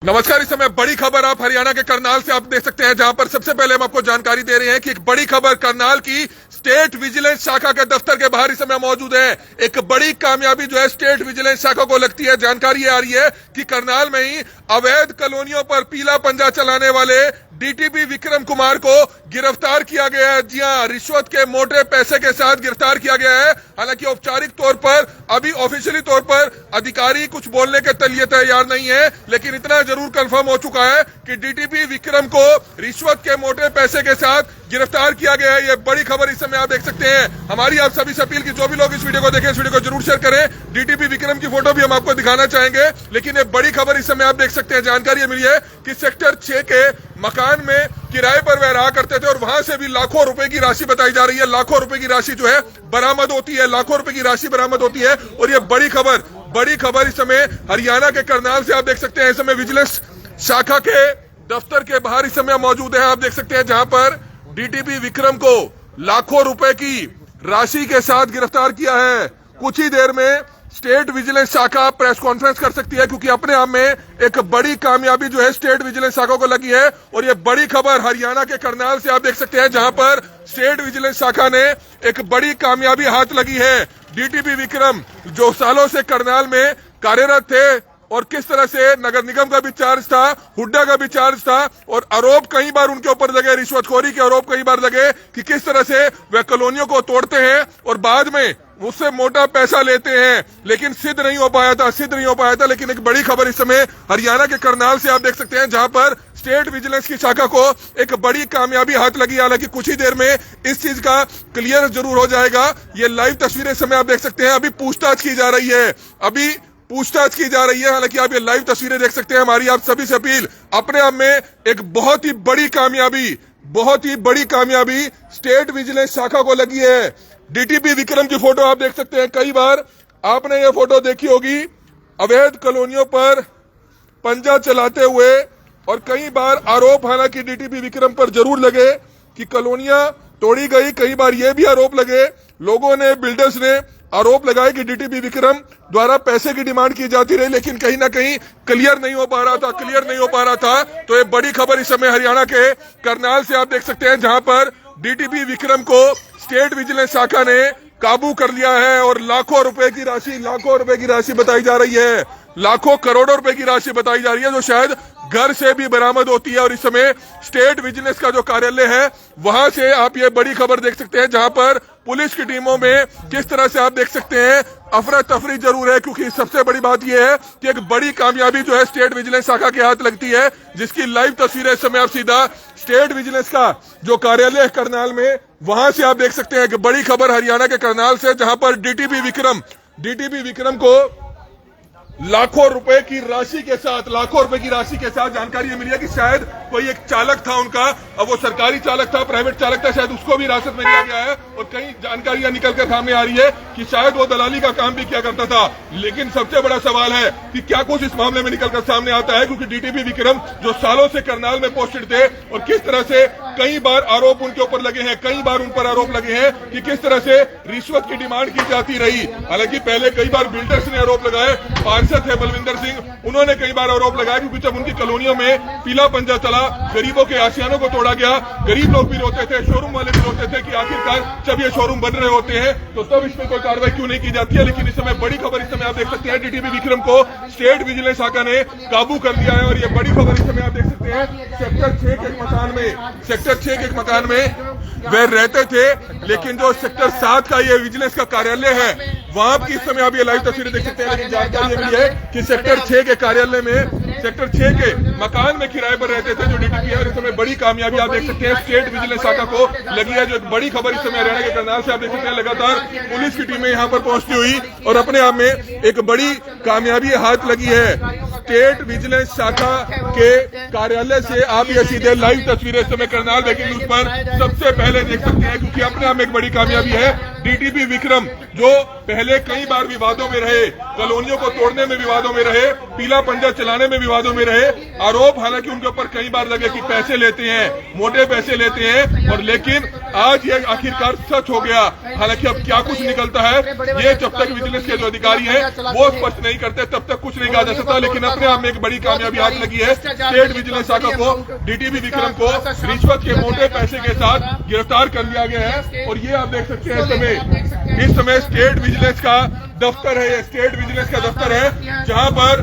नमस्कार। इस समय बड़ी खबर आप हरियाणा के करनाल से आप देख सकते हैं, जहां पर सबसे पहले हम आपको जानकारी दे रहे हैं कि एक बड़ी खबर करनाल की स्टेट विजिलेंस शाखा के दफ्तर के बाहर इस समय मौजूद है। एक बड़ी कामयाबी जो है स्टेट विजिलेंस शाखा को लगती है। जानकारी ये आ रही है कि करनाल में ही अवैध कॉलोनियों पर पीला पंजा चलाने वाले डीटीपी विक्रम कुमार को गिरफ्तार किया गया है। जी हां, रिश्वत के मोटे पैसे के साथ गिरफ्तार किया गया है। हालांकि औपचारिक तौर पर, अभी ऑफिशियली तौर पर अधिकारी कुछ बोलने के लिए तैयार नहीं है, लेकिन इतना जरूर कंफर्म हो चुका है कि डीटीपी विक्रम को रिश्वत के मोटे पैसे के साथ गिरफ्तार किया गया है। ये बड़ी खबर इस समय आप देख सकते हैं। हमारी आप सभी से अपील की जो भी लोग इस वीडियो को देखें, इस वीडियो को जरूर शेयर करें। डीटीपी विक्रम की फोटो भी हम आपको दिखाना चाहेंगे, लेकिन ये बड़ी खबर इस समय आप देख सकते हैं। जानकारी मिली है कि सेक्टर 6 के मकान में किराए पर वह रहा करते थे और वहां से भी लाखों रुपए की राशि बताई जा रही है। लाखों रुपए की राशि जो है बरामद होती है, लाखों रुपए की राशि बरामद होती है। और ये बड़ी खबर इस समय हरियाणा के करनाल से आप देख सकते हैं। इस समय विजिलेंस शाखा के दफ्तर के बाहर इस समय मौजूद है, आप देख सकते हैं, जहां पर डीटीपी विक्रम को लाखों रुपए की राशि के साथ गिरफ्तार किया है। कुछ ही देर में स्टेट विजिलेंस शाखा प्रेस कॉन्फ्रेंस कर सकती है, क्योंकि अपने आप में एक बड़ी कामयाबी जो है स्टेट विजिलेंस शाखा को लगी है। और ये बड़ी खबर हरियाणा के करनाल से आप देख सकते हैं, जहां पर स्टेट विजिलेंस शाखा ने एक बड़ी कामयाबी हाथ लगी है। डीटीपी विक्रम जो सालों से करनाल में कार्यरत थे और किस तरह से नगर निगम का भी चार्ज था, हुड्डा का भी चार्ज था, और आरोप कई बार उनके ऊपर लगे, रिश्वतखोरी के आरोप कई बार लगे कि किस तरह से वह कॉलोनियों को तोड़ते हैं और बाद में उससे मोटा पैसा लेते हैं, लेकिन सिद्ध नहीं हो पाया था। लेकिन एक बड़ी खबर इस समय हरियाणा के करनाल से आप देख सकते हैं, जहां पर स्टेट विजिलेंस की शाखा को एक बड़ी कामयाबी हाथ लगी। हालांकि कुछ ही देर में इस चीज का क्लियर जरूर हो जाएगा। ये लाइव तस्वीरें इस समय आप देख सकते हैं। अभी पूछताछ की जा रही है, हालांकि आप ये लाइव तस्वीरें देख सकते हैं। हमारी आप सभी से अपील, अपने आप में एक बहुत ही बड़ी कामयाबी स्टेट विजिलेंस शाखा को लगी है। डीटीपी विक्रम की फोटो आप देख सकते हैं। कई बार आपने ये फोटो देखी होगी, अवैध कॉलोनियों पर पंजा चलाते हुए, और कई बार आरोप हालांकि डीटीपी विक्रम पर जरूर लगे कि कॉलोनियां तोड़ी गई। कई बार ये भी आरोप लगे, लोगों ने, बिल्डर्स ने आरोप लगाए कि डीटीपी विक्रम द्वारा पैसे की डिमांड की जाती रही, लेकिन कहीं ना कहीं क्लियर नहीं हो पा रहा था। तो ये बड़ी खबर इस समय हरियाणा के करनाल से आप देख सकते हैं, जहां पर डीटीपी विक्रम को स्टेट विजिलेंस शाखा ने काबू कर लिया है और लाखों रुपए की राशि बताई जा रही है। लाखों करोड़ों रुपए की राशि बताई जा रही है, जो शायद घर से भी बरामद होती है। और इस समय स्टेट विजिलेंस का जो कार्यालय है, वहां से आप ये बड़ी खबर देख सकते हैं, जहां पर पुलिस की टीमों में किस तरह से आप देख सकते हैं अफरा तफरी जरूर है। क्योंकि सबसे बड़ी बात यह है कि एक बड़ी कामयाबी जो है स्टेट विजिलेंस शाखा के हाथ लगती है, जिसकी लाइव तस्वीरें इस समय आप सीधा स्टेट विजिलेंस का जो कार्यालय है करनाल में, वहां से आप देख सकते हैं। कि बड़ी खबर हरियाणा के करनाल से, जहां पर डीटीपी विक्रम को लाखों रुपए की राशि के साथ जानकारी मिली है कि शायद कोई एक चालक था उनका, अब वो सरकारी चालक था, प्राइवेट चालक था, शायद उसको भी हिरासत में लिया गया है। और कई जानकारियां निकलकर सामने आ रही है कि शायद वो दलाली का काम भी किया करता था। लेकिन सबसे बड़ा सवाल है कि क्या कुछ इस मामले में निकलकर सामने आता है, क्योंकि डीटीपी विक्रम जो सालों से करनाल में पोस्टेड थे, और किस तरह से कई बार आरोप उनके ऊपर लगे हैं, कि किस तरह से रिश्वत की डिमांड की जाती रही। हालांकि पहले कई बार बिल्डर्स ने आरोप लगाए, पार्षद थे बलविंदर सिंह, उन्होंने कई बार आरोप लगाया, क्योंकि जब उनकी कॉलोनियों में पीला पंजा चला, गरीबों के आशियानों को तोड़ा गया, गरीब लोग भी रोते थे, शोरूम वाले भी रोते थे कि आखिरकार जब ये शोरूम बन रहे होते हैं तो तब इसमें कोई कार्रवाई क्यों नहीं की जाती है। लेकिन इस समय बड़ी खबर इस समय आप देख सकते हैं, डीटीपी विक्रम को स्टेट विजिलेंस शाखा ने काबू कर लिया है। और ये बड़ी खबर इस समय आप देख सकते हैं, सेक्टर 6 के एक मकान में वह रहते थे, लेकिन जो सेक्टर 7 का ये विजिलेंस का कार्यालय है, वहां की इस समय आप ये लाइव तस्वीरें देख सकते हैं। लेकिन जानकारी ये मिली है कि सेक्टर 6 के कार्यालय में, सेक्टर 6 के मकान में किराए पर रहते थे जो डीटीपी है। और इस समय बड़ी कामयाबी आप देख सकते हैं स्टेट विजिलेंस शाखा को लगी है। जो एक बड़ी खबर इस समय हरियाणा के करनाल से आप देख सकते हैं, लगातार पुलिस की टीमें यहां पर पहुंचती हुई, और अपने आप में एक बड़ी कामयाबी हाथ लगी है। स्टेट विजिलेंस शाखा के कार्यालय से आप ये सीधे लाइव तस्वीरें इस समय करनाल ब्रेकिंग न्यूज पर सबसे पहले देख सकते हैं, क्योंकि अपने आप में एक बड़ी कामयाबी है। डीटीपी विक्रम जो पहले कई बार विवादों में रहे, कॉलोनियों को तोड़ने में विवादों में रहे, पीला पंजा चलाने में विवादों में रहे। आरोप हालांकि उनके ऊपर कई बार लगे कि पैसे लेते हैं, मोटे पैसे लेते हैं, और लेकिन आज ये आखिरकार सच हो गया। हालांकि अब क्या कुछ निकलता है ये जब तक विजिलेंस के जो अधिकारी हैं वो स्पष्ट नहीं करते तब तक कुछ नहीं कहा जा सकता। लेकिन अपने आप में एक बड़ी कामयाबी आज लगी है। स्टेट विजिलेंस शाखा को, डीटीपी विक्रम को रिश्वत के मोटे पैसे के साथ गिरफ्तार कर लिया गया है। और ये आप देख सकते हैं इस समय स्टेट विजिलेंस का दफ्तर है, ये स्टेट विजिलेंस का दफ्तर है जहां पर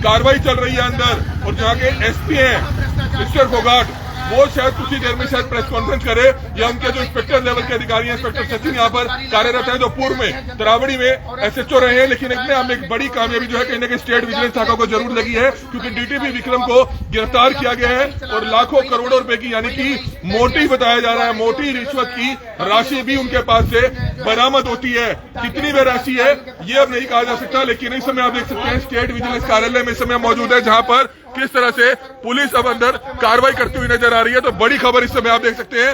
कार्रवाई चल रही है अंदर। और जहां के एसपी हैं मिस्टर फोगाट, वो शायद कुछ ही देर में शायद प्रेस कॉन्फ्रेंस करे, या उनके जो इंस्पेक्टर लेवल के अधिकारी हैं, इंस्पेक्टर सचिन यहाँ पर कार्यरत है, जो पूर्व में तरावड़ी में एसएचओ रहे हैं। लेकिन इसमें हमें एक बड़ी कामयाबी जो है कहीं ना कहीं स्टेट विजिलेंस शाखा को जरूर लगी है, क्योंकि डीटीपी विक्रम को गिरफ्तार किया गया है और लाखों करोड़ों रुपए की, यानी कि मोटी बताया जा रहा है, मोटी रिश्वत की राशि भी उनके पास से बरामद होती है। कितनी वे राशि है ये अब नहीं कहा जा सकता। लेकिन इस समय आप देख सकते हैं स्टेट विजिलेंस कार्यालय में इस समय मौजूद है, जहां पर किस तरह से पुलिस अब अंदर कार्रवाई करती हुई नजर आ रही है। तो बड़ी खबर इस समय आप देख सकते हैं।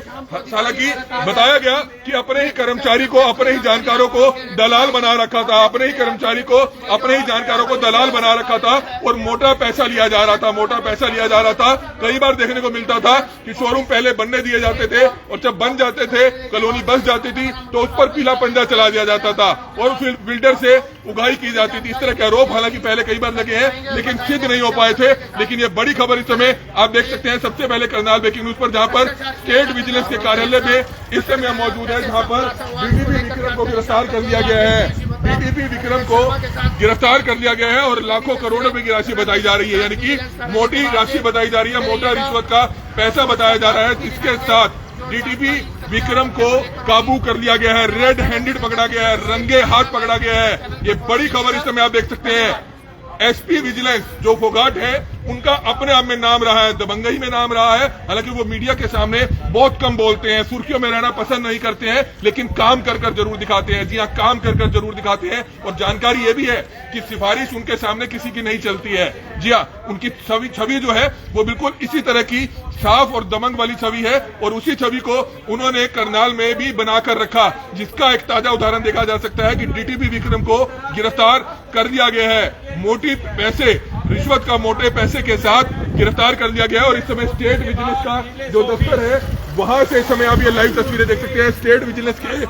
हालांकि बताया गया कि अपने ही कर्मचारी को, अपने ही जानकारों को दलाल बना रखा था, अपने ही कर्मचारी को, अपने ही जानकारों को दलाल बना रखा था और मोटा पैसा लिया जा रहा था, मोटा पैसा लिया जा रहा था। कई बार देखने को मिलता था कि शोरूम पहले बनने दिए जाते थे और जब बन जाते थे, कॉलोनी बस जाती थी तो उस पर पीला पंजा चला दिया जाता था और फिर बिल्डर से उगाही की जाती थी। इस तरह के आरोप हालांकि पहले कई बार लगे हैं लेकिन सिद्ध नहीं हो पाए थे। लेकिन ये बड़ी खबर इस समय आप देख सकते हैं सबसे पहले करनाल ब्रेकिंग न्यूज पर, जहां पर स्टेट विजिलेंस के कार्यालय में इस समय मौजूद है, जहां पर डीटीपी विक्रम को गिरफ्तार कर लिया गया है। डीटीपी विक्रम को गिरफ्तार कर लिया गया है और लाखों करोड़ों रुपए की राशि बताई जा रही है, यानी कि मोटी राशि बताई जा रही है, मोटा रिश्वत का पैसा बताया जा रहा है। इसके साथ डीटीपी विक्रम को काबू कर लिया गया है, रेड हैंडेड पकड़ा गया है, रंगे हाथ पकड़ा गया है। ये बड़ी खबर इस समय आप देख सकते हैं। एसपी विजिलेंस जो फोगाट है उनका अपने आप में नाम रहा है, दबंगई में नाम रहा है। हालांकि वो मीडिया के सामने बहुत कम बोलते हैं, सुर्खियों में रहना पसंद नहीं करते हैं, लेकिन काम कर कर जरूर दिखाते हैं। जी हाँ, काम कर कर जरूर दिखाते हैं। और जानकारी ये भी है कि सिफारिश उनके सामने किसी की नहीं चलती है। जी हाँ, उनकी छवि जो है वो बिल्कुल इसी तरह की साफ और दमंग वाली छवि है और उसी छवि को उन्होंने करनाल में भी बनाकर रखा, जिसका एक ताजा उदाहरण देखा जा सकता है कि डीटीपी विक्रम को गिरफ्तार कर लिया गया है। मोटी पैसे, रिश्वत का मोटे पैसे के साथ गिरफ्तार कर लिया गया है। और इस समय स्टेट विजिलेंस का जो दफ्तर है वहां से इस समय आप ये लाइव तस्वीरें देख सकते हैं। स्टेट विजिलेंस के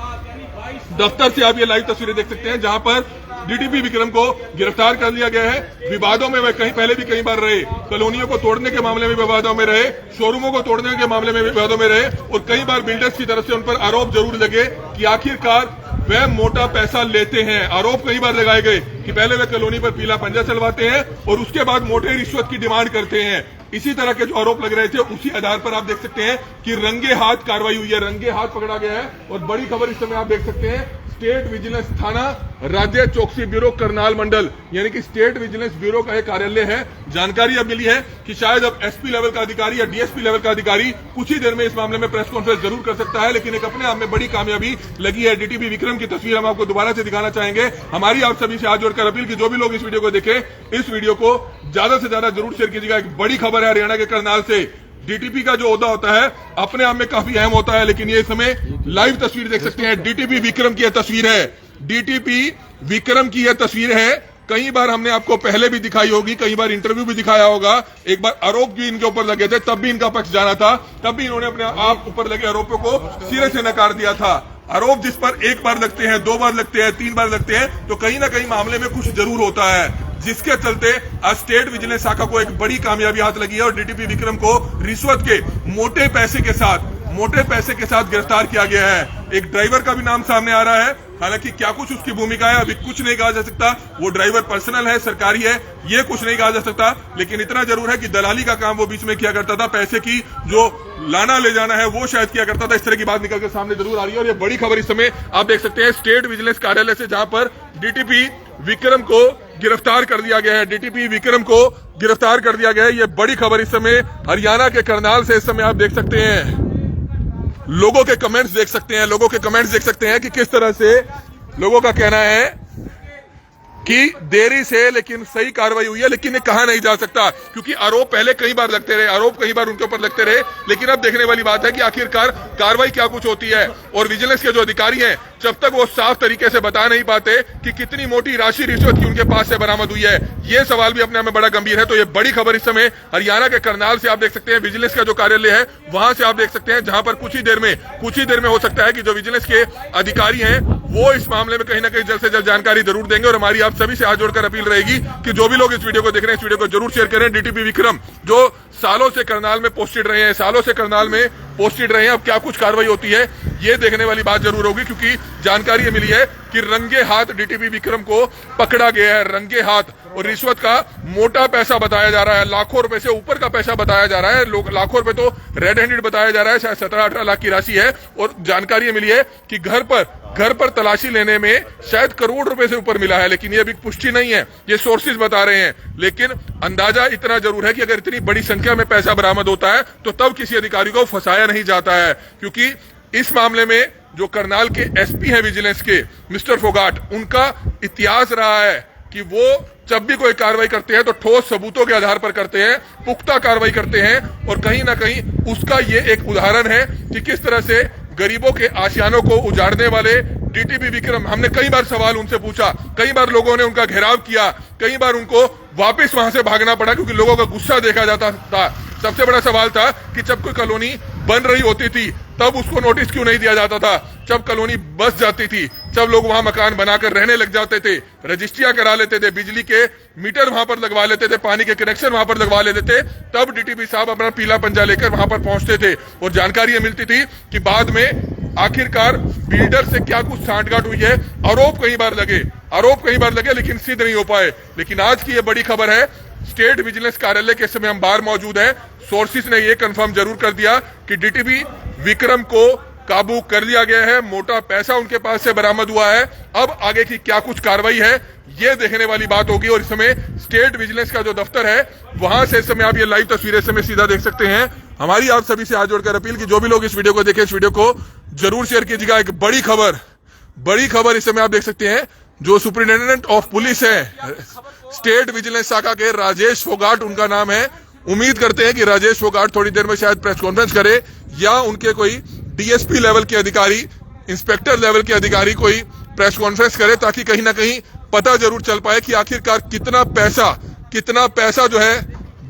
दफ्तर से आप ये लाइव तस्वीरें देख सकते हैं, जहां पर डीटीपी विक्रम को गिरफ्तार कर लिया गया है। विवादों में वे कहीं पहले भी कई बार रहे, कॉलोनियों को तोड़ने के मामले में विवादों में रहे, शोरूमों को तोड़ने के मामले में विवादों में रहे और कई बार बिल्डर्स की तरफ से उन पर आरोप जरूर लगे कि आखिरकार वे मोटा पैसा लेते हैं। आरोप कई बार लगाए गए कि पहले वे कॉलोनी पर पीला पंजा चलवाते हैं और उसके बाद मोटे रिश्वत की डिमांड करते हैं। इसी तरह के जो आरोप लग रहे थे उसी आधार पर आप देख सकते हैं कि रंगे हाथ कार्रवाई हुई है, रंगे हाथ पकड़ा गया है। और बड़ी खबर इस समय आप देख सकते हैं, स्टेट विजिलेंस थाना राज्य चौकसी ब्यूरो करनाल मंडल, यानी कि स्टेट विजिलेंस ब्यूरो का एक कार्यालय है। जानकारी अब मिली है कि शायद अब एसपी लेवल का अधिकारी या डीएसपी लेवल का अधिकारी कुछ ही देर में इस मामले में प्रेस कॉन्फ्रेंस जरूर कर सकता है। लेकिन एक अपने आप में बड़ी कामयाबी लगी है। डीटीपी विक्रम की तस्वीर हम आपको दोबारा से दिखाना चाहेंगे। हमारी आप सभी से हाथ जोड़कर अपील की जो भी लोग इस वीडियो को देखें, इस वीडियो को ज्यादा से ज्यादा जरूर शेयर कीजिएगा। एक बड़ी खबर है हरियाणा के करनाल से। डीटीपी का जो ओहदा होता है अपने आप में काफी अहम होता है, लेकिन ये समय लाइव तस्वीर देख सकते हैं। डीटीपी विक्रम की यह तस्वीर है, डीटीपी विक्रम की यह तस्वीर है। कई बार हमने आपको पहले भी दिखाई होगी, कई बार इंटरव्यू भी दिखाया होगा। एक बार आरोप भी इनके ऊपर लगे थे, तब भी इनका पक्ष जाना था, तब भी इन्होंने अपने आप ऊपर लगे आरोपों को सिरे से नकार दिया था। आरोप जिस पर एक बार लगते हैं, दो बार लगते हैं, तीन बार लगते हैं, तो कहीं ना कहीं मामले में कुछ जरूर होता है, जिसके चलते आज स्टेट विजिलेंस शाखा को एक बड़ी कामयाबी हाथ लगी है और डीटीपी विक्रम को रिश्वत के मोटे पैसे के साथ गिरफ्तार किया गया है। एक ड्राइवर का भी नाम सामने आ रहा है। हालांकि क्या कुछ उसकी भूमिका है अभी कुछ नहीं कहा जा सकता। वो ड्राइवर पर्सनल है, सरकारी है, ये कुछ नहीं कहा जा सकता। लेकिन इतना जरूर है कि दलाली का काम वो बीच में किया करता था, पैसे की जो लाना ले जाना है वो शायद किया करता था। इस तरह की बात निकल के सामने जरूर आ रही है। और ये बड़ी खबर इस समय आप देख सकते हैं स्टेट विजिलेंस कार्यालय से, जहां पर डीटीपी विक्रम को गिरफ्तार कर दिया गया है। डीटीपी विक्रम को गिरफ्तार कर दिया गया है। ये बड़ी खबर इस समय हरियाणा के करनाल से इस समय आप देख सकते हैं। लोगों के कमेंट्स देख सकते हैं, लोगों के कमेंट्स देख सकते हैं कि किस तरह से लोगों का कहना है कि देरी से लेकिन सही कार्रवाई हुई है। लेकिन ये कहा नहीं जा सकता क्योंकि आरोप पहले कई बार लगते रहे, आरोप कई बार उनके ऊपर लगते रहे। लेकिन अब देखने वाली बात है कि आखिरकार कार्रवाई क्या कुछ होती है। और विजिलेंस के जो अधिकारी हैं, जब तक वो साफ तरीके से बता नहीं पाते कि कितनी मोटी राशि रिश्वत की उनके पास से बरामद हुई है। ये सवाल भी अपने आप में बड़ा गंभीर है। तो ये बड़ी खबर इस समय हरियाणा के करनाल से आप देख सकते हैं, विजिलेंस का जो कार्यालय है वहां से आप देख सकते हैं, जहां पर कुछ ही देर में हो सकता है कि जो विजिलेंस के अधिकारी हैं वो इस मामले में कहीं ना कहीं जल्द से जल्द जानकारी जरूर देंगे। और हमारी आप सभी से हाथ जोड़कर अपील रहेगी कि जो भी लोग इस वीडियो को देख रहे हैं, इस वीडियो को जरूर शेयर करें। डीटीपी विक्रम जो सालों से करनाल में पोस्टेड रहे हैं, अब क्या कुछ कार्रवाई होती है ये देखने वाली बात जरूर होगी, क्योंकि जानकारी ये मिली है कि रंगे हाथ डीटीपी विक्रम को पकड़ा गया है, रंगे हाथ। और रिश्वत का मोटा पैसा बताया जा रहा है, लाखों रुपए से ऊपर का पैसा बताया जा रहा है। लाखों रुपए तो रेड हैंडेड बताया जा रहा है, शायद 17-18 लाख की राशि है। और जानकारी ये मिली है कि घर पर तलाशी लेने में शायद करोड़ रुपए से ऊपर मिला है, लेकिन ये अभी पुष्टि नहीं है, ये सोर्सेज बता रहे हैं। लेकिन अंदाजा इतना जरूर है कि अगर इतनी बड़ी संख्या में पैसा बरामद होता है तो तब किसी अधिकारी को फंसाया नहीं जाता है, क्योंकि इस मामले में जो करनाल के एसपी हैं विजिलेंस के मिस्टर फोगाट, उनका इतिहास रहा है कि वो जब भी कोई कार्रवाई करते हैं तो ठोस सबूतों के आधार पर करते हैं, पुख्ता कार्रवाई करते हैं। और कहीं ना कहीं उसका ये एक उदाहरण है कि किस तरह से गरीबों के आशियानों को उजाड़ने वाले डीटीपी विक्रम, हमने कई बार सवाल उनसे पूछा, कई बार लोगों ने उनका घेराव किया, कई बार उनको वापस वहां से भागना पड़ा क्योंकि लोगों का गुस्सा देखा जाता था। सबसे बड़ा सवाल था कि जब कोई कॉलोनी बन रही होती थी तब उसको नोटिस क्यों नहीं दिया जाता था, जब कॉलोनी बस जाती थी, जब लोग वहां मकान बनाकर रहने लग जाते थे, रजिस्ट्रियां करा लेते थे, बिजली के मीटर वहां पर लगवा लेते थे, पानी के कनेक्शन वहां पर लगवा लेते थे, तब डीटीपी साहब अपना पीला पंजा लेकर वहां पर पहुंचते थे। और जानकारी ये मिलती थी कि बाद में आखिरकार बिल्डर से क्या कुछ सांठगांठ हुई है, आरोप कई बार लगे लेकिन सिद्ध नहीं हो पाए। लेकिन आज की ये बड़ी खबर है, स्टेट विजिलेंस कार्यालय के समय हम बाहर मौजूद हैं, सोर्सेज ने ये कंफर्म जरूर कर दिया कि डीटीपी विक्रम को काबू कर लिया गया है, मोटा पैसा उनके पास से बरामद हुआ है। अब आगे की क्या कुछ कार्रवाई है ये देखने वाली बात होगी। और इस समय स्टेट विजिलेंस का जो दफ्तर है वहां से इस समय आप ये लाइव तस्वीरें इस समय सीधा देख सकते हैं। हमारी आप सभी से हाथ जोड़कर अपील कि जो भी लोग इस वीडियो को देखें, इस वीडियो को जरूर शेयर कीजिएगा। एक बड़ी खबर इस समय आप देख सकते हैं, जो सुपरिटेंडेंट ऑफ पुलिस है स्टेट विजिलेंस शाखा के, राजेश फोगाट उनका नाम है। उम्मीद करते हैं कि राजेश फोगाट थोड़ी देर में शायद प्रेस कॉन्फ्रेंस करे या उनके कोई डीएसपी लेवल के अधिकारी, इंस्पेक्टर लेवल के अधिकारी कोई प्रेस कॉन्फ्रेंस करे, ताकि कहीं ना कहीं पता जरूर चल पाए कि आखिरकार कितना पैसा जो है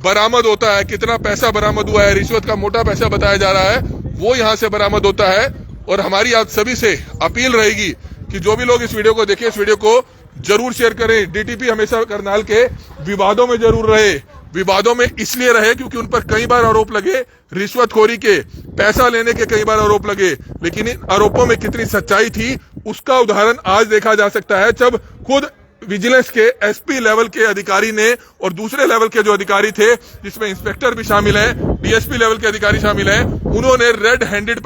बरामद होता है, कितना पैसा बरामद हुआ है। रिश्वत का मोटा पैसा बताया जा रहा है वो यहां से बरामद होता है। और हमारी आप सभी से अपील रहेगी कि जो भी लोग इस वीडियो को देखें, इस वीडियो को जरूर शेयर करें। डीटीपी हमेशा करनाल के विवादों में जरूर रहे, विवादों में इसलिए रहे क्योंकि उन पर कई बार आरोप लगे रिश्वतखोरी के, पैसा लेने के कई बार आरोप लगे, लेकिन इन आरोपों में कितनी सच्चाई थी उसका उदाहरण आज देखा जा सकता है, जब खुद विजिलेंस के एसपी लेवल के अधिकारी ने और दूसरे लेवल के जो अधिकारी थे, जिसमें इंस्पेक्टर भी शामिल हैं, डीएसपी लेवल के अधिकारी शामिल हैं, उन्होंने रेड हैंडेड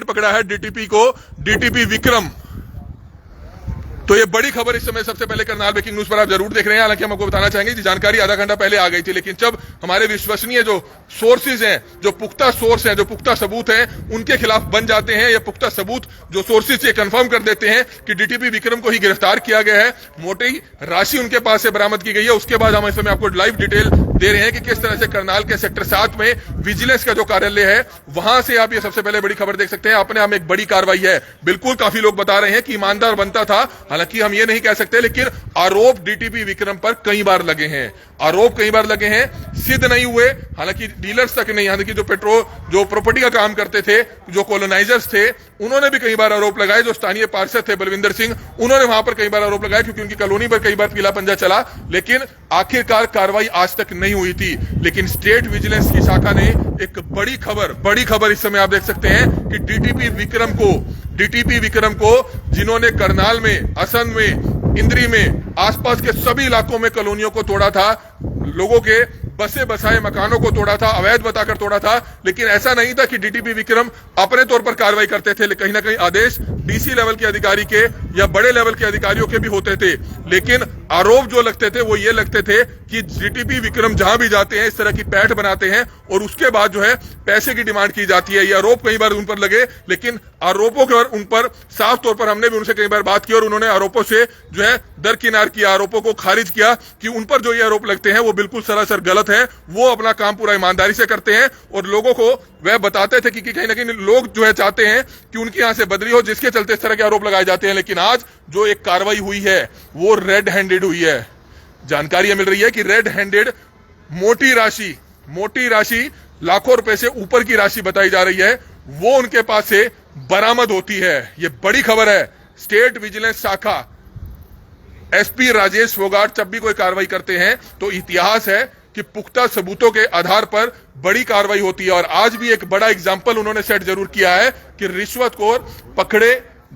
पकड़ा है डीटीपी विक्रम। तो ये बड़ी खबर इस समय सबसे पहले करनाल ब्रेकिंग न्यूज पर आप जरूर देख रहे हैं। हालांकि हम आपको बताना चाहेंगे कि जानकारी आधा घंटा पहले आ गई थी, लेकिन जब हमारे विश्वसनीय जो सोर्सेज हैं, जो पुख्ता सोर्स हैं, जो पुख्ता सबूत हैं, उनके खिलाफ बन जाते हैं, या पुख्ता सबूत जो सोर्सेज ये कंफर्म कर देते हैं कि डीटीपी विक्रम को ही गिरफ्तार किया गया है, मोटी राशि उनके पास से बरामद की गई है, उसके बाद हम इस समय आपको लाइव डिटेल दे रहे हैं कि किस तरह से करनाल के सेक्टर 7 में विजिलेंस का जो कार्यालय है वहां से आप ये सबसे पहले बड़ी खबर देख सकते हैं। अपने आप में एक बड़ी कार्रवाई है। बिल्कुल काफी लोग बता रहे हैं कि ईमानदार बनता था, हालांकि हम ये नहीं कह सकते, लेकिन आरोप डीटीपी विक्रम पर कई बार लगे हैं, सिद्ध नहीं हुए। हालांकि डीलर्स तक नहीं, हालांकि जो प्रॉपर्टी का काम करते थे, जो कॉलोनाइजर्स थे, उन्होंने भी कई बार आरोप लगाए। जो स्थानीय पार्षद थे बलविंदर सिंह, उन्होंने वहां पर कई बार आरोप लगाए क्योंकि उनकी कॉलोनी पर कई बार पीला पंजा चला, लेकिन आखिरकार कार्रवाई आज तक नहीं हुई थी। लेकिन स्टेट विजिलेंस की शाखा ने एक बड़ी खबर इस समय आप देख सकते हैं कि डीटीपी विक्रम को जिन्होंने करनाल में, असंध में, इंद्री में, आसपास के सभी इलाकों में कॉलोनियों को तोड़ा था, लोगों के बसे बसाए मकानों को तोड़ा था, अवैध बताकर तोड़ा था। लेकिन ऐसा नहीं था कि डीटीपी विक्रम अपने तौर पर कार्रवाई करते थे, कहीं ना कहीं आदेश डीसी लेवल के अधिकारी के या बड़े लेवल के अधिकारियों के भी होते थे। लेकिन आरोप जो लगते थे वो ये लगते थे कि डीटीपी विक्रम जहां भी जाते हैं इस तरह की पैठ बनाते हैं और उसके बाद जो है पैसे की डिमांड की जाती है। ये आरोप कई बार उन पर लगे, लेकिन आरोपों पर उन पर साफ तौर पर हमने भी उनसे कई बार बात की और उन्होंने आरोपों से जो है दरकिनार किया, आरोपों को खारिज किया कि उन पर जो ये आरोप लगते हैं वो बिल्कुल सरासर गलत है। वो अपना काम पूरा ईमानदारी से करते हैं और लोगों को वह बताते थे कि कहीं ना कहीं लोग जो है चाहते हैं कि उनकी यहां से बदली हो, जिसके चलते इस तरह के आरोप लगाए जाते हैं। लेकिन आज जो एक कार्रवाई हुई है वो रेड हैंडेड हुई है। जानकारी मिल रही है कि रेड हैंडेड मोटी राशि लाखों रुपए से ऊपर की राशि बताई जा रही है, वो उनके पास से बरामद होती है। ये बड़ी खबर है। स्टेट विजिलेंस शाखा एसपी राजेश फोगाट जब भी कोई कार्रवाई करते हैं तो इतिहास है कि पुख्ता सबूतों के आधार पर बड़ी कार्रवाई होती है। और आज भी एक बड़ा एग्जाम्पल उन्होंने सेट जरूर किया है कि रिश्वतखोर पकड़े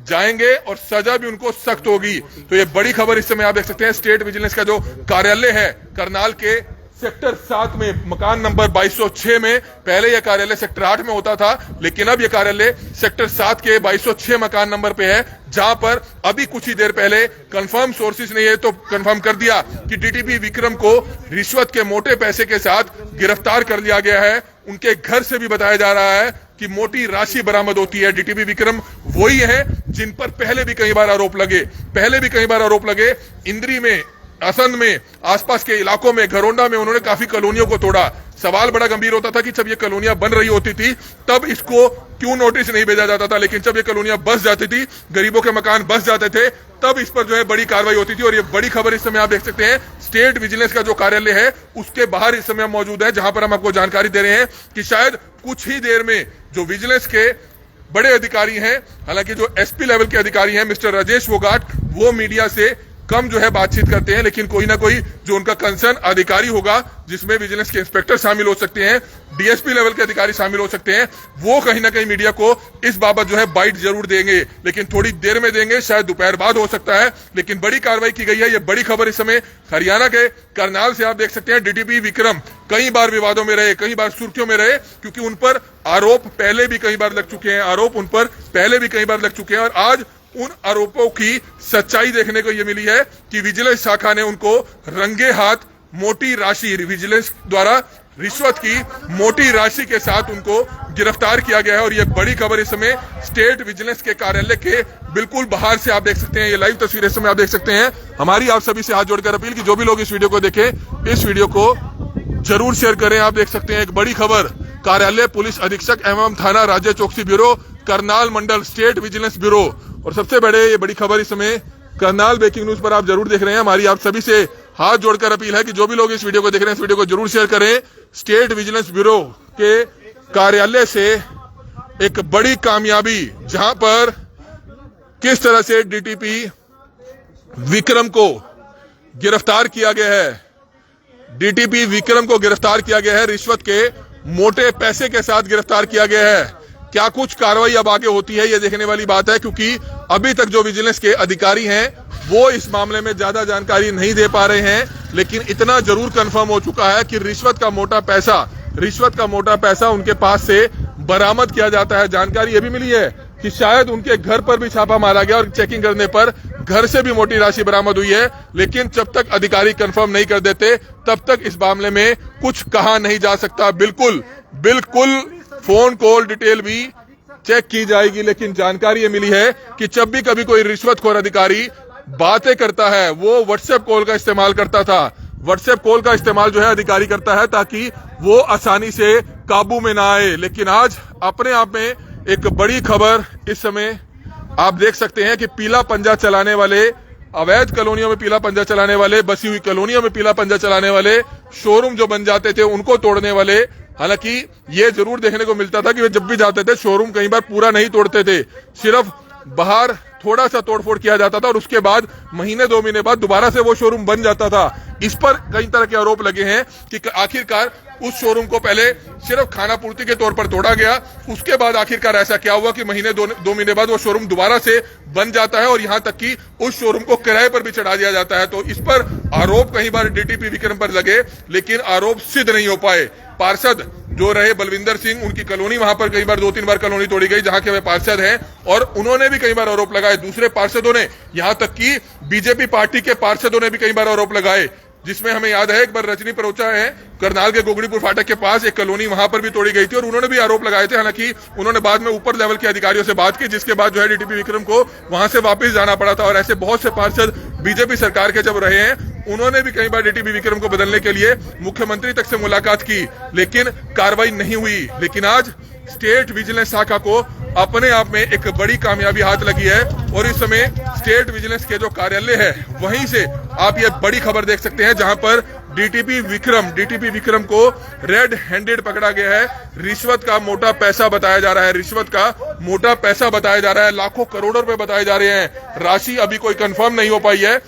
जाएंगे और सजा भी उनको सख्त होगी। तो ये बड़ी खबर इस समय आप देख सकते हैं। स्टेट विजिलेंस का जो कार्यालय है करनाल के सेक्टर 7 में मकान नंबर 2206 में, पहले यह कार्यालय सेक्टर 8 में होता था, लेकिन अब यह कार्यालय सेक्टर 7 के 2206 मकान नंबर पे है, जहां पर अभी कुछ ही देर पहले कंफर्म सोर्सेज ने ये तो कंफर्म कर दिया कि डीटीपी विक्रम को रिश्वत के मोटे पैसे के साथ गिरफ्तार कर लिया गया है। उनके घर से भी बताया जा रहा है कि मोटी राशि बरामद होती है। डीटीपी विक्रम वही है जिन पर पहले भी कई बार आरोप लगे। इंद्री में, असंध में, आसपास के इलाकों में, घरोंडा में उन्होंने काफी कॉलोनियों को तोड़ा। सवाल बड़ा गंभीर होता था कि जब ये कॉलोनियां बन रही होती थी तब इसको क्यों नोटिस नहीं भेजा जाता था, लेकिन जब ये कॉलोनियां बस जाती थी, गरीबों के मकान बस जाते थे, तब इस पर जो है बड़ी कार्रवाई होती थी। और ये बड़ी खबर इस समय आप देख सकते हैं स्टेट विजिलेंस का जो कार्यालय है उसके बाहर इस समय मौजूद है, जहां पर हम आपको जानकारी दे रहे हैं कि शायद कुछ ही देर में जो विजिलेंस के बड़े अधिकारी हैं, हालांकि जो एसपी लेवल के अधिकारी हैं मिस्टर राजेश फोगाट, वो मीडिया से कम जो है बातचीत करते हैं, लेकिन कोई ना कोई जो उनका कंसर्न अधिकारी होगा, जिसमें विजिलेंस के इंस्पेक्टर शामिल हो सकते हैं, डीएसपी लेवल के अधिकारी शामिल हो सकते हैं, वो कहीं ना कहीं मीडिया को इस बाबत जो है बाइट जरूर देंगे, लेकिन थोड़ी देर में देंगे, शायद दोपहर बाद हो सकता है। लेकिन बड़ी कार्रवाई की गई है। ये बड़ी खबर इस समय हरियाणा के करनाल से आप देख सकते हैं। डीटीपी विक्रम कई बार विवादों में रहे, कई बार सुर्खियों में रहे, क्योंकि उन पर आरोप पहले भी कई बार लग चुके हैं। और आज उन आरोपों की सच्चाई देखने को यह मिली है कि विजिलेंस शाखा ने उनको रंगे हाथ मोटी राशि, विजिलेंस द्वारा रिश्वत की मोटी राशि के साथ उनको गिरफ्तार किया गया है। और यह बड़ी खबर इस समय स्टेट विजिलेंस के कार्यालय के बिल्कुल बाहर से आप देख सकते हैं। ये लाइव तस्वीरें इस समय आप देख सकते हैं। हमारी आप सभी से हाथ जोड़कर अपील कि जो भी लोग इस वीडियो को देखें, इस वीडियो को जरूर शेयर करें। आप देख सकते हैं एक बड़ी खबर, कार्यालय पुलिस अधीक्षक एवं थाना राज्य चौकसी ब्यूरो करनाल मंडल स्टेट विजिलेंस ब्यूरो। और सबसे ये बड़ी खबर इस समय करनाल ब्रेकिंग न्यूज पर आप जरूर देख रहे हैं। हमारी आप सभी से हाथ जोड़कर अपील है कि जो भी लोग इस वीडियो को देख रहे हैं, इस वीडियो को जरूर शेयर करें। स्टेट विजिलेंस ब्यूरो के कार्यालय से एक बड़ी कामयाबी, जहां पर किस तरह से डीटीपी विक्रम को गिरफ्तार किया गया है, डीटीपी विक्रम को गिरफ्तार किया गया है, रिश्वत के मोटे पैसे के साथ गिरफ्तार किया गया है। क्या कुछ कार्रवाई अब आगे होती है, यह देखने वाली बात है, क्योंकि अभी तक जो विजिलेंस के अधिकारी हैं वो इस मामले में ज्यादा जानकारी नहीं दे पा रहे हैं। लेकिन इतना जरूर कंफर्म हो चुका है कि रिश्वत का मोटा पैसा उनके पास से बरामद किया जाता है। जानकारी यह भी मिली है कि शायद उनके घर पर भी छापा मारा गया और चेकिंग करने पर घर से भी मोटी राशि बरामद हुई है। लेकिन जब तक अधिकारी कंफर्म नहीं कर देते तब तक इस मामले में कुछ कहा नहीं जा सकता। बिल्कुल फोन कॉल डिटेल भी चेक की जाएगी। लेकिन जानकारी ये मिली है कि जब भी कभी कोई रिश्वतखोर अधिकारी बातें करता है, वो व्हाट्सएप कॉल का इस्तेमाल करता था। व्हाट्सएप कॉल का इस्तेमाल जो है अधिकारी करता है ताकि वो आसानी से काबू में ना आए। लेकिन आज अपने आप में एक बड़ी खबर इस समय आप देख सकते हैं कि पीला पंजा चलाने वाले, अवैध कॉलोनियों में पीला पंजा चलाने वाले, बसी हुई कॉलोनियों में पीला पंजा चलाने वाले, शोरूम जो बन जाते थे उनको तोड़ने वाले, हालांकि ये जरूर देखने को मिलता था कि वे जब भी जाते थे शोरूम कई बार पूरा नहीं तोड़ते थे, सिर्फ बाहर थोड़ा सा तोड़फोड़ किया जाता था और उसके बाद महीने 2 महीने बाद दोबारा से वो शोरूम बन जाता था। इस पर कई तरह के आरोप लगे हैं कि आखिरकार उस शोरूम को पहले सिर्फ खाना पूर्ति के तौर पर तोड़ा गया, उसके बाद आखिरकार ऐसा क्या हुआ कि महीने 2 महीने बाद वो शोरूम दोबारा से बन जाता है और यहां तक कि उस शोरूम को किराए पर भी चढ़ा दिया जाता है। तो इस पर आरोप कई बार डीटीपी विक्रम पर लगे, लेकिन आरोप सिद्ध नहीं हो पाए। पार्षद जो रहे बलविंदर सिंह, उनकी कॉलोनी, वहां पर कई बार 2-3 बार कॉलोनी तोड़ी गई जहां के वे पार्षद हैं, और उन्होंने भी कई बार आरोप लगाए। दूसरे पार्षदों ने, यहां तक कि बीजेपी पार्टी के पार्षदों ने भी कई बार आरोप लगाए। जिसमें हमें याद है एक बार रजनी परोचा है करनाल के गोगड़ीपुर फाटक के पास एक कॉलोनी वहां पर भी तोड़ी गई थी और उन्होंने भी आरोप लगाए थे। हालांकि उन्होंने बाद में ऊपर लेवल के अधिकारियों से बात की, जिसके बाद जो है डीटीपी विक्रम को वहां से वापस जाना पड़ा था। और ऐसे बहुत से पार्षद बीजेपी सरकार के जब रहे हैं, उन्होंने भी कई बार डीटीपी विक्रम को बदलने के लिए मुख्यमंत्री तक से मुलाकात की, लेकिन कार्रवाई नहीं हुई। लेकिन आज स्टेट विजिलेंस शाखा को अपने आप में एक बड़ी कामयाबी हाथ लगी है और इस समय स्टेट विजिलेंस के जो कार्यालय है वहीं से आप ये बड़ी खबर देख सकते हैं, जहां पर डीटीपी विक्रम को रेड हैंडेड पकड़ा गया है। रिश्वत का मोटा पैसा बताया जा रहा है, रिश्वत का मोटा पैसा बताया जा रहा है, लाखों करोड़ों रुपए बताए जा रहे हैं। राशि अभी कोई कंफर्म नहीं हो पाई है,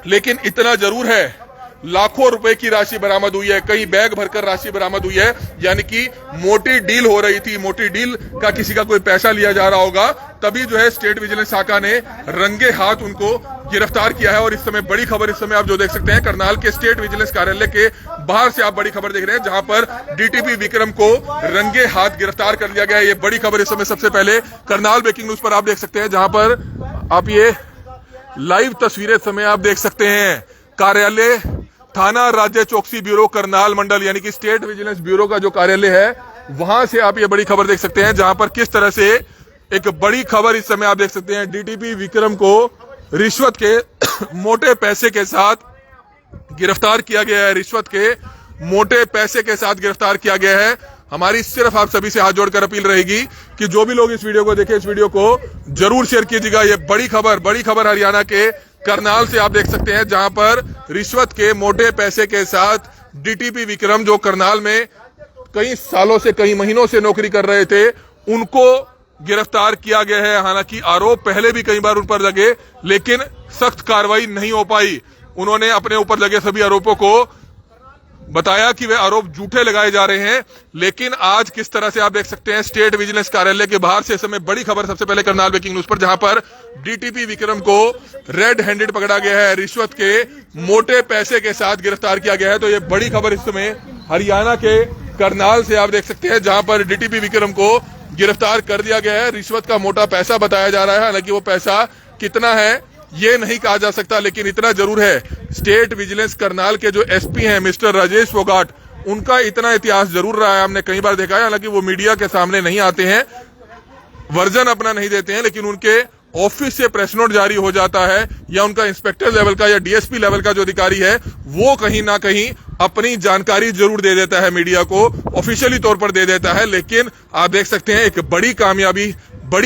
लेकिन इतना जरूर है लाखों रुपए की राशि बरामद हुई है, कई बैग भरकर राशि बरामद हुई है। यानी कि मोटी डील हो रही थी, मोटी डील का किसी का कोई पैसा लिया जा रहा होगा, तभी जो है स्टेट विजिलेंस शाखा ने रंगे हाथ उनको गिरफ्तार किया है। और इस समय बड़ी खबर, इस समय आप जो देख सकते हैं करनाल के स्टेट विजिलेंस कार्यालय के बाहर से आप बड़ी खबर देख रहे हैं, जहां पर डीटीपी विक्रम को रंगे हाथ गिरफ्तार कर लिया गया है। ये बड़ी खबर इस समय सबसे पहले करनाल ब्रेकिंग न्यूज पर आप देख सकते हैं, जहां पर आप ये लाइव तस्वीरें समय आप देख सकते हैं। कार्यालय थाना राज्य चौकसी ब्यूरो करनाल मंडल यानी कि स्टेट विजिलेंस ब्यूरो का जो कार्यालय है, वहां से आप ये बड़ी खबर देख सकते हैं, जहां पर किस तरह से एक बड़ी खबर इस समय आप देख सकते हैं। डीटीपी विक्रम को रिश्वत के मोटे पैसे के साथ गिरफ्तार किया गया है, रिश्वत के मोटे पैसे के साथ गिरफ्तार किया गया है। हमारी सिर्फ आप सभी से हाथ जोड़कर अपील रहेगी कि जो भी लोग इस वीडियो को देखें, इस वीडियो को जरूर शेयर कीजिएगा। ये बड़ी खबर हरियाणा के करनाल से आप देख सकते हैं, जहां पर रिश्वत के मोटे पैसे के साथ डीटीपी विक्रम, जो करनाल में कई सालों से, कई महीनों से नौकरी कर रहे थे, उनको गिरफ्तार किया गया है। हालांकि आरोप पहले भी कई बार उन पर लगे, लेकिन सख्त कार्रवाई नहीं हो पाई। उन्होंने अपने ऊपर लगे सभी आरोपों को बताया कि वे आरोप झूठे लगाए जा रहे हैं। लेकिन आज किस तरह से आप देख सकते हैं स्टेट विजिलेंस कार्यालय के बाहर से इस समय बड़ी खबर सबसे पहले करनाल ब्रेकिंग न्यूज पर, जहां पर डीटीपी विक्रम को रेड हैंडेड पकड़ा गया है, रिश्वत के मोटे पैसे के साथ गिरफ्तार किया गया है। तो ये बड़ी खबर इस समय हरियाणा के करनाल से आप देख सकते हैं, जहां पर डीटीपी विक्रम को गिरफ्तार कर दिया गया है। रिश्वत का मोटा पैसा बताया जा रहा है, हालांकि वो पैसा कितना है ये नहीं कहा जा सकता, लेकिन इतना जरूर है स्टेट विजिलेंस करनाल के जो एसपी हैं मिस्टर राजेश फोगाट, उनका इतना इतिहास जरूर रहा है, हमने कई बार देखा है। हालांकि वो मीडिया के सामने नहीं आते हैं, वर्जन अपना नहीं देते हैं, लेकिन उनके ऑफिस से प्रेस नोट जारी हो जाता है या उनका इंस्पेक्टर लेवल का या डीएसपी लेवल का जो अधिकारी है वो कहीं ना कहीं अपनी जानकारी जरूर दे देता है, मीडिया को ऑफिशियली तौर पर दे देता है। लेकिन आप देख सकते हैं एक बड़ी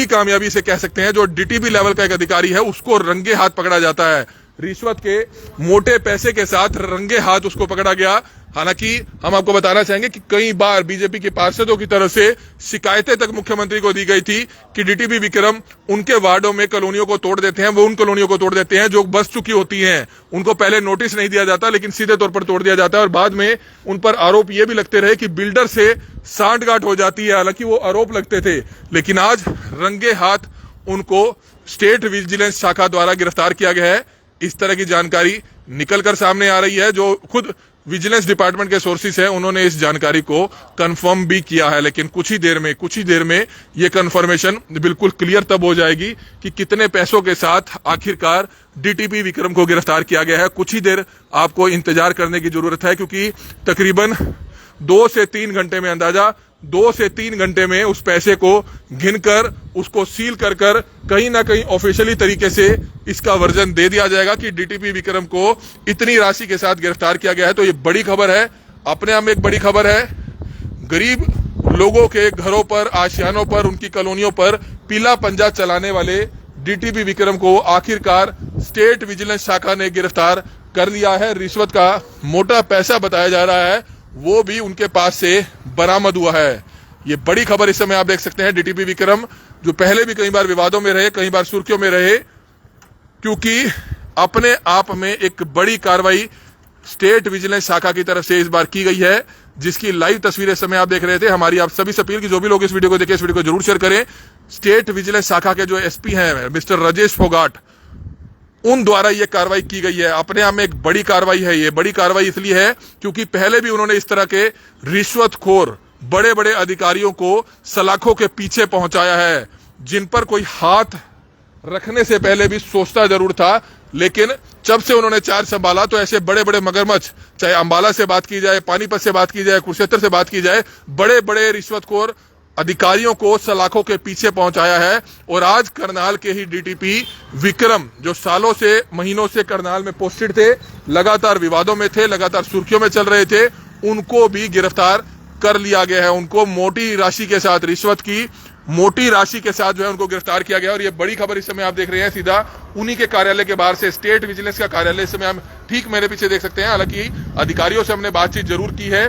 कामयाबी से कह सकते हैं, जो डीटीपी लेवल का एक अधिकारी है उसको रंगे हाथ पकड़ा जाता है। रिश्वत के मोटे पैसे के साथ रंगे हाथ उसको पकड़ा गया। हालांकि हम आपको बताना चाहेंगे कि कई बार बीजेपी के पार्षदों की तरफ से शिकायतें तक मुख्यमंत्री को दी गई थी कि डीटीपी विक्रम उनके वार्डों में कॉलोनियों को तोड़ देते हैं, वो उन कॉलोनियों को तोड़ देते हैं जो बस चुकी होती हैं। उनको पहले नोटिस नहीं दिया जाता, लेकिन सीधे तौर पर तोड़ दिया जाता है और बाद में उन पर आरोप ये भी लगते रहे कि बिल्डर से सांठगांठ हो जाती है। हालांकि वो आरोप लगते थे, लेकिन आज रंगे हाथ उनको स्टेट विजिलेंस शाखा द्वारा गिरफ्तार किया गया है। इस तरह की जानकारी निकलकर सामने आ रही है, जो खुद विजिलेंस डिपार्टमेंट के सोर्सेस हैं, उन्होंने इस जानकारी को कंफर्म भी किया है। लेकिन कुछ ही देर में ये कंफर्मेशन बिल्कुल क्लियर तब हो जाएगी कि कितने पैसों के साथ आखिरकार डीटीपी विक्रम को गिरफ्तार किया गया है। कुछ ही देर आपको इंतजार करने की जरूरत है, क्योंकि तकरीबन 2 से 3 घंटे में, अंदाजा 2 से 3 घंटे में उस पैसे को गिनकर उसको सील कर कहीं ना कहीं ऑफिशियली तरीके से इसका वर्जन दे दिया जाएगा कि डीटीपी विक्रम को इतनी राशि के साथ गिरफ्तार किया गया है। तो ये बड़ी खबर है, अपने आप में एक बड़ी खबर है। गरीब लोगों के घरों पर, आशियानों पर, उनकी कॉलोनियों पर पीला पंजा चलाने वाले डीटीपी विक्रम को आखिरकार स्टेट विजिलेंस शाखा ने गिरफ्तार कर लिया है। रिश्वत का मोटा पैसा बताया जा रहा है, वो भी उनके पास से बरामद हुआ है। ये बड़ी खबर इस समय आप देख सकते हैं। डीटीपी विक्रम जो पहले भी कई बार विवादों में रहे, कई बार सुर्खियों में रहे, क्योंकि अपने आप में एक बड़ी कार्रवाई स्टेट विजिलेंस शाखा की तरफ से इस बार की गई है, जिसकी लाइव तस्वीरें समय आप देख रहे थे। हमारी आप सभी से अपील कि जो भी लोग इस वीडियो को देखें, इस वीडियो को जरूर शेयर करें। स्टेट विजिलेंस शाखा के जो एसपी हैं मिस्टर राजेश फोगाट, उन द्वारा यह कार्रवाई की गई है। अपने आप में एक बड़ी कार्रवाई है। ये बड़ी कार्रवाई इसलिए है क्योंकि पहले भी उन्होंने इस तरह के रिश्वतखोर बड़े बड़े अधिकारियों को सलाखों के पीछे पहुंचाया है, जिन पर कोई हाथ रखने से पहले भी सोचता जरूर था, लेकिन जब से उन्होंने चार्ज संभाला तो ऐसे बड़े बड़े मगरमच्छ, चाहे अंबाला से बात की जाए, पानीपत से बात की जाए, कुरुक्षेत्र से बात की जाए, बड़े बड़े रिश्वतखोर अधिकारियों को सलाखों के पीछे पहुंचाया है। और आज करनाल के ही डीटीपी विक्रम, जो सालों से महीनों से करनाल में पोस्टेड थे, लगातार विवादों में थे, लगातार सुर्खियों में चल रहे थे, उनको भी गिरफ्तार कर लिया गया है। उनको मोटी राशि के साथ, रिश्वत की मोटी राशि के साथ जो है उनको गिरफ्तार किया गया। और ये बड़ी खबर इस समय आप देख रहे हैं सीधा उन्हीं के कार्यालय के बाहर से, स्टेट विजिलेंस का कार्यालय इस समय हम ठीक मेरे पीछे देख सकते हैं। हालांकि अधिकारियों से हमने बातचीत जरूर की है,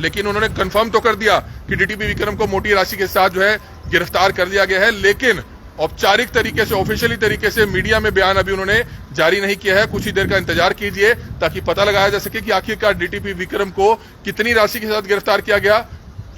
लेकिन उन्होंने कंफर्म तो कर दिया कि डीटीपी विक्रम को मोटी राशि के साथ जो है गिरफ्तार कर लिया गया है, लेकिन औपचारिक तरीके से, ऑफिशियली तरीके से मीडिया में बयान अभी उन्होंने जारी नहीं किया है। कुछ ही देर का इंतजार कीजिए ताकि पता लगाया जा सके कि आखिरकार डीटीपी विक्रम को कितनी राशि के साथ गिरफ्तार किया गया,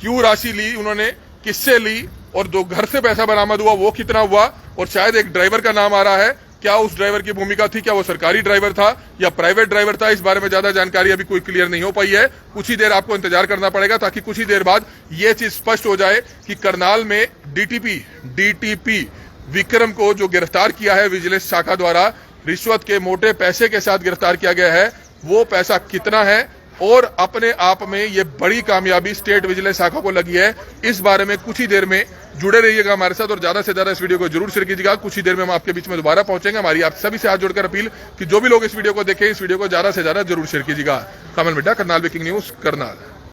क्यों राशि ली उन्होंने, किससे ली, और जो घर से पैसा बरामद हुआ वो कितना हुआ, और शायद एक ड्राइवर का नाम आ रहा है। क्या उस ड्राइवर की भूमिका थी, क्या वो सरकारी ड्राइवर था या प्राइवेट ड्राइवर था, इस बारे में ज्यादा जानकारी अभी कोई क्लियर नहीं हो पाई है। कुछ ही देर आपको इंतजार करना पड़ेगा ताकि कुछ ही देर बाद ये चीज स्पष्ट हो जाए कि करनाल में डीटीपी विक्रम को जो गिरफ्तार किया है विजिलेंस शाखा द्वारा, रिश्वत के मोटे पैसे के साथ गिरफ्तार किया गया है, वो पैसा कितना है, और अपने आप में ये बड़ी कामयाबी स्टेट विजिलेंस शाखा को लगी है। इस बारे में कुछ ही देर में जुड़े रहिएगा हमारे साथ और ज्यादा से ज्यादा इस वीडियो को जरूर शेयर कीजिएगा। कुछ ही देर में हम आपके बीच में दोबारा पहुंचेंगे। हमारी आप सभी से हाथ जोड़कर अपील कि जो भी लोग इस वीडियो को देखें, इस वीडियो को ज्यादा से ज्यादा जरूर शेयर कीजिएगा। कमल मिड्डा, करनाल ब्रेकिंग न्यूज, करनाल।